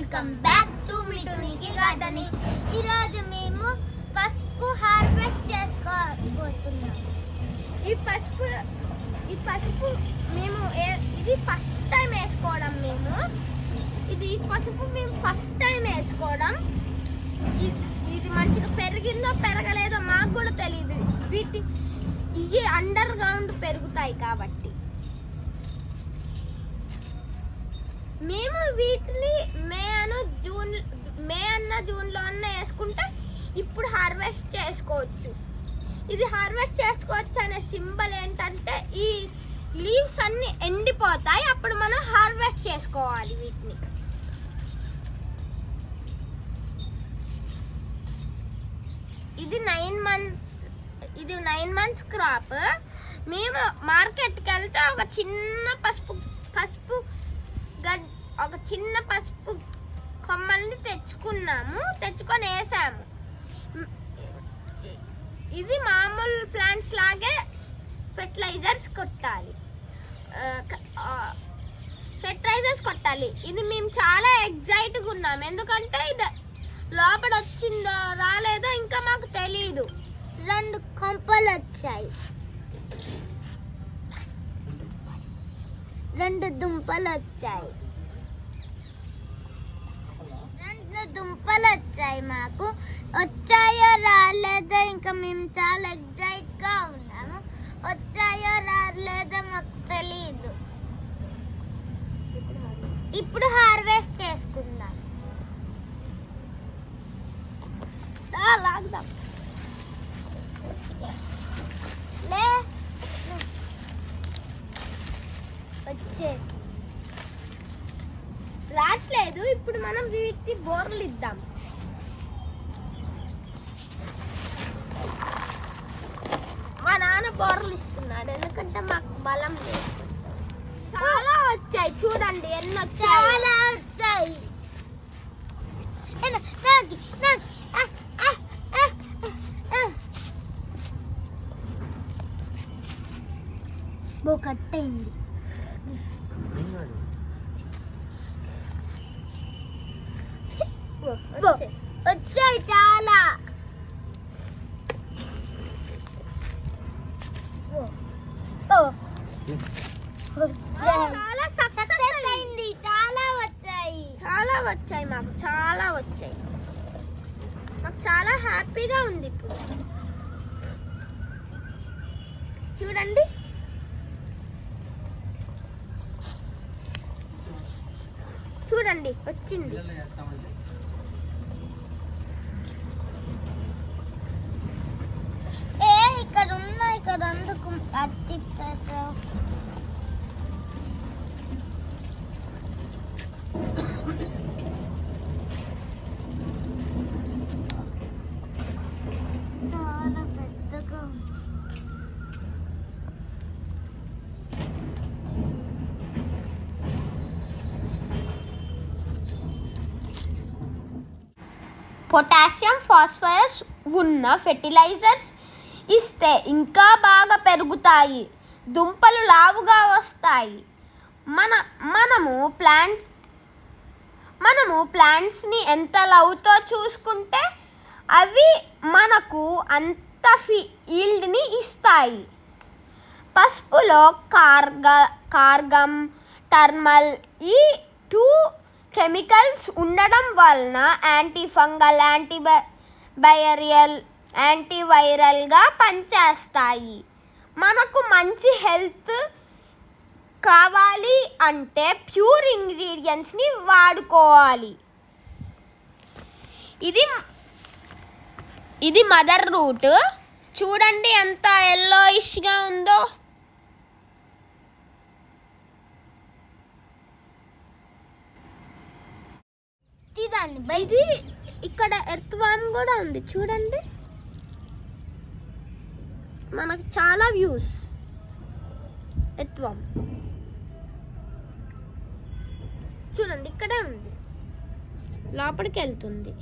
Welcome back to మిటునికి gardening. ఈరోజు మేము పసుపు హార్వెస్ట్ చేసుకోబోతున్నాం. ఈ పసుపు మేము ఇది ఫస్ట్ టైం వేసుకోవడం. పసుపు మేము ఫస్ట్ టైం వేసుకోవడం. ఇది మంచిగా పెరిగిందో పెరగలేదో మాకు కూడా తెలియదు. ఇవి అండర్ గ్రౌండ్ పెరుగుతాయి కాబట్టి మేము వీటిని మే అన్న జూన్లో అన్న వేసుకుంటే ఇప్పుడు హార్వెస్ట్ చేసుకోవచ్చు. ఇది హార్వెస్ట్ చేసుకోవచ్చు అనే సింబల్ ఏంటంటే ఈ లీవ్స్ అన్ని ఎండిపోతాయి, అప్పుడు మనం హార్వెస్ట్ చేసుకోవాలి వీటిని. ఇది 9 months క్రాప్. మేము మార్కెట్కి వెళ్తే ఒక చిన్న పసుపు కొమ్మల్ని తెచ్చుకొని వేసాము. ఇది మామూలు ప్లాంట్స్ లాగే ఫెర్టిలైజర్స్ కొట్టాలి. ఇది మేము చాలా ఎగ్జైట్గా ఉన్నాం, ఎందుకంటే ఇది లోపల వచ్చిందో రాలేదో ఇంకా మాకు తెలియదు. 2 కొంపలు వచ్చాయి, 2 దుంపలు వచ్చాయి, 2 దుంపలు వచ్చాయి. మాకు వచ్చాయో రాలేదో ఇంకా మేము చాలా ఎగ్జైట్గా ఉన్నాము. వచ్చాయో రాలేదో మాకు తెలియదు. ఇప్పుడు హార్వెస్ట్ చేసుకుందాం. లాగుదాం. రాట్లేదు. ఇప్పుడు మనం వీటి బోర్లు ఇద్దాం. మా నాన్న బోర్లు ఇస్తున్నాడు, ఎందుకంటే మాకు బలం లేదు. చాలా వచ్చాయి, చూడండి ఎన్ని వచ్చాయి. చాలా వచ్చాయి. కట్టయింది. వచ్చాయి చాలా. చాలా సక్సెస్ అయింది. చాలా వచ్చాయి మాకు చాలా వచ్చాయి. మాకు చాలా హ్యాపీగా ఉంది. ఇప్పుడు చూడండి, వచ్చింది. ఇక్కడ ఉన్నాయి కదా, అందుకు తిప్పేసావు. చాలా పెద్దగా ఉంది. పొటాషియం, ఫాస్ఫరస్ ఉన్న ఫెర్టిలైజర్స్ ఇస్తే ఇంకా బాగా పెరుగుతాయి, దుంపలు లావుగా వస్తాయి. మనము ప్లాంట్స్ని ఎంత లవ్తో చూసుకుంటే అవి మనకు అంత ఈల్డ్ని ఇస్తాయి. పసుపులో కార్గమ్, టర్మల్ ఈ 2 కెమికల్స్ ఉండడం వలన యాంటీ ఫంగల్, యాంటీవైరల్గా పనిచేస్తాయి. మనకు మంచి హెల్త్ కావాలి అంటే ప్యూర్ ఇంగ్రీడియంట్స్ని వాడుకోవాలి. ఇది మదర్ రూట్. చూడండి ఎంత ఎల్లోయిష్గా ఉందో. ఇది ఇక్కడ ఎర్త్ వామ్ కూడా ఉంది. చూడండి, మనకు చాలా వ్యూస్. ఎర్త్ వామ్ చూడండి, ఇక్కడే ఉంది, లోపలికి వెళ్తుంది.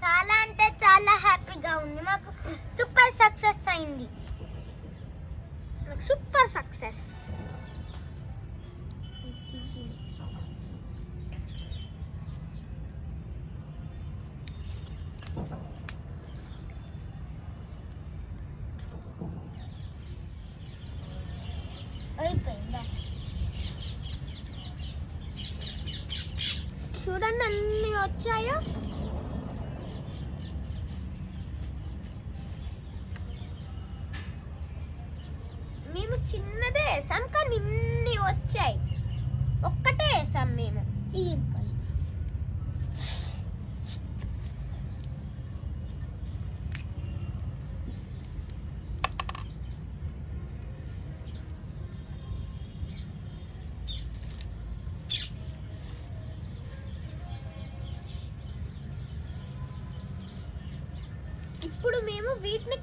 చాలా అంటే చాలా హ్యాపీగా ఉంది. మాకు సూపర్ సక్సెస్ అయింది. సక్సెస్. అయిపోయిందా? చూడండి అన్ని వచ్చాయో. మేము చిన్నదే వేసాం కానీ ఇన్ని వచ్చాయి. ఒక్కటే వేసాం మేము. ఇప్పుడు మేము వీటిని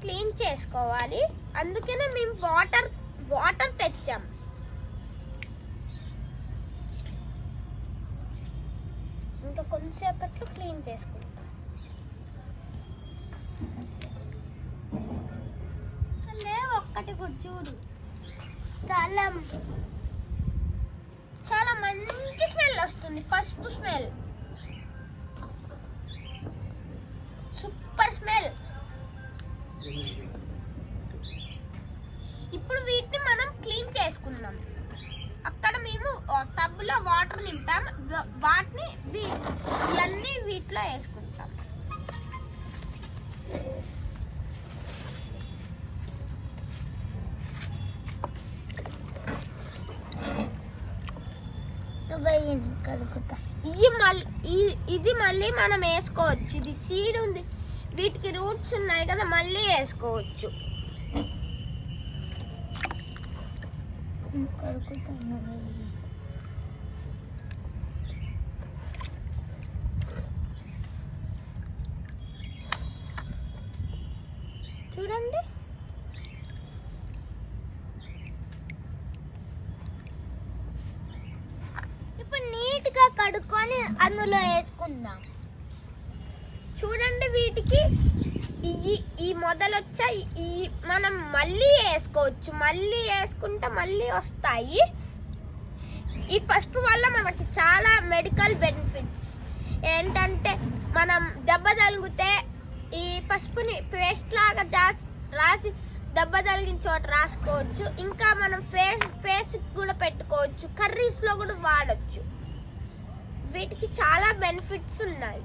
క్లీన్ చేసుకోవాలి. అందుకనే మేము వాటర్ తెచ్చాం. ఇంకా కొంచెంసేపట్లో క్లీన్ చేసుకుంటాం. ఒక్కటి కూడా చూడు, చాలా మంచి స్మెల్ వస్తుంది. పసుపు స్మెల్, సూపర్ స్మెల్. ఇప్పుడు వీటిని మనం క్లీన్ చేసుకుందాం. అక్కడ మేము టబ్లో వాటర్ నింపాం. వాటిని ఇవన్నీ వీటిలో వేసుకుంటాం. ఇది మళ్ళీ మనం వేసుకోవచ్చు. ఇది సీడ్ ఉంది, వీటికి రూట్స్ ఉన్నాయి కదా, మళ్ళీ వేసుకోవచ్చు. చూడండి, ఇప్పుడు నీట్గా కడుక్కొని అందులో వేసుకుందాం. చూడండి, వీటికి ఈ మొదలొచ్చాయి. మనం మళ్ళీ వేసుకోవచ్చు. మళ్ళీ వేసుకుంటే మళ్ళీ వస్తాయి. ఈ పసుపు వల్ల మనకి చాలా మెడికల్ బెనిఫిట్స్ ఏంటంటే, మనం దెబ్బ తగిలితే ఈ పసుపుని పేస్ట్ లాగా రాసి దెబ్బ తగిలిన చోట రాసుకోవచ్చు. ఇంకా మనం ఫేస్ కూడా పెట్టుకోవచ్చు. కర్రీస్లో కూడా వాడచ్చు. వీటికి చాలా బెనిఫిట్స్ ఉన్నాయి.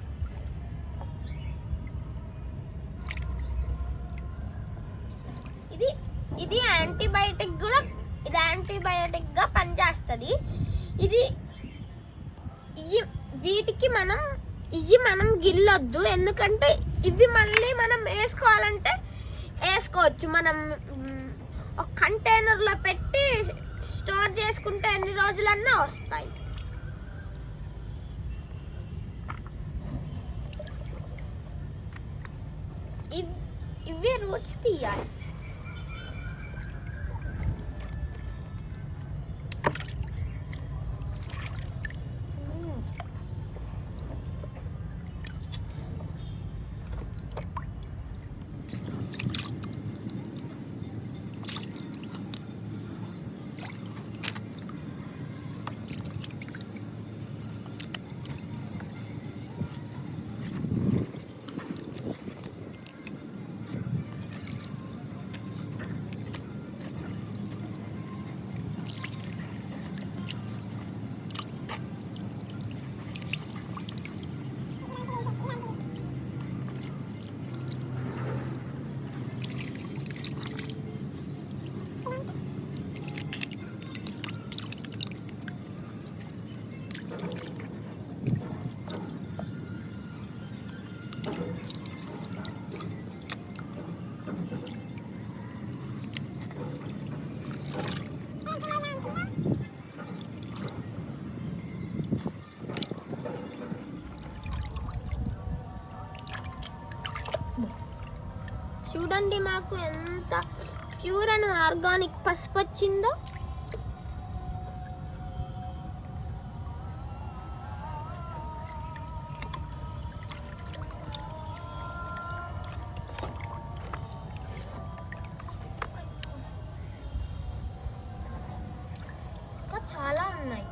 ఇది యాంటీబయాటిక్ గా పనిచేస్తుంది. వీటికి మనం గిల్లొద్దు, ఎందుకంటే ఇవి మళ్ళీ మనం వేసుకోవాలంటే వేసుకోవచ్చు. మనం ఒక కంటైనర్లో పెట్టి స్టోర్ చేసుకుంటే ఎన్ని రోజులన్నా వస్తాయి. ఇవి రూట్స్ తీయాలి. చూడండి, మాకు ఎంత ప్యూర్ అండ్ ఆర్గానిక్ పసుపు వచ్చిందో. చాలా ఉన్నాయి.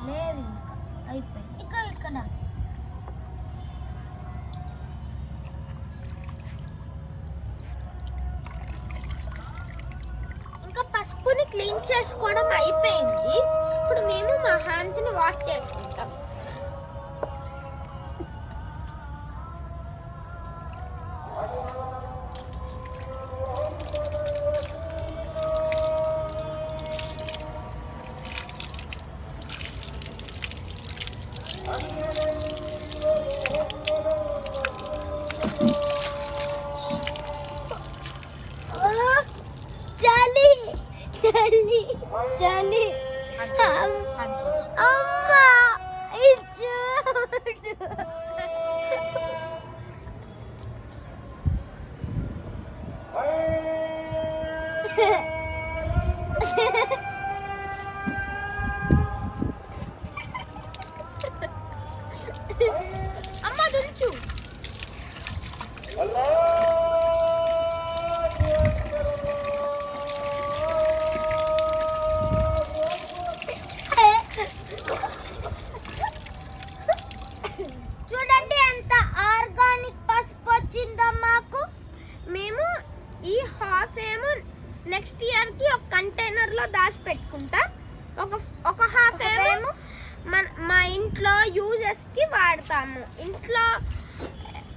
లేవు ఇంకా అయిపోయింది. ఇక్కడ ఇంకా పసుపుని క్లీన్ చేసుకోవడం అయిపోయింది. ఇప్పుడు మేము మా హ్యాండ్స్ ని వాష్ చేసుకుంటాం. చలి చలి చలి అమ్మా ఇది చూడు. అమ్మ దుంచు. చూడండి ఎంత ఆర్గానిక్ పసుపు వచ్చిందో మాకు. మేము ఈ హాఫ్ ఏమో నెక్స్ట్ ఇయర్ కి ఒక కంటైనర్ లో దాచి పెట్టుకుంటాం. ఒక హాఫ్ ఏమో మా ఇంట్లో యూజెస్ కి వాడతాము. ఇంట్లో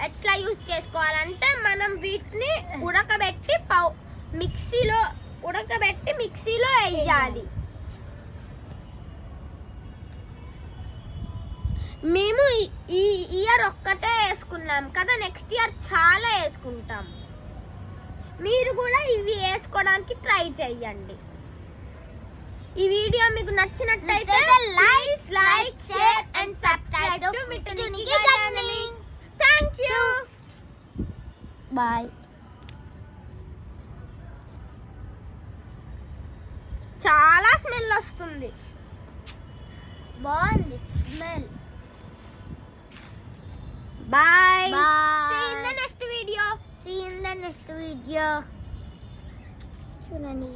ఎట్లా యూజ్ చేసుకోవాలంటే మనం వీటిని ఉడకబెట్టి మిక్సీలో వేయాలి. మేము ఈ ఇయర్ ఒక్కటే వేసుకున్నాం కదా, నెక్స్ట్ ఇయర్ చాలా వేసుకుంటాం. మీరు కూడా ఇవి వేసుకోవడానికి ట్రై చేయండి. ఈ వీడియో మీకు నచ్చినట్లయితే like share and subscribe to మిట్టునికి గార్డెనింగ్. Thank you. బాయ్. చాలా స్మెల్ వస్తుంది. బాగుంది smell. Bye. Bye. See you in the next video. See you in the next video. చూడండి.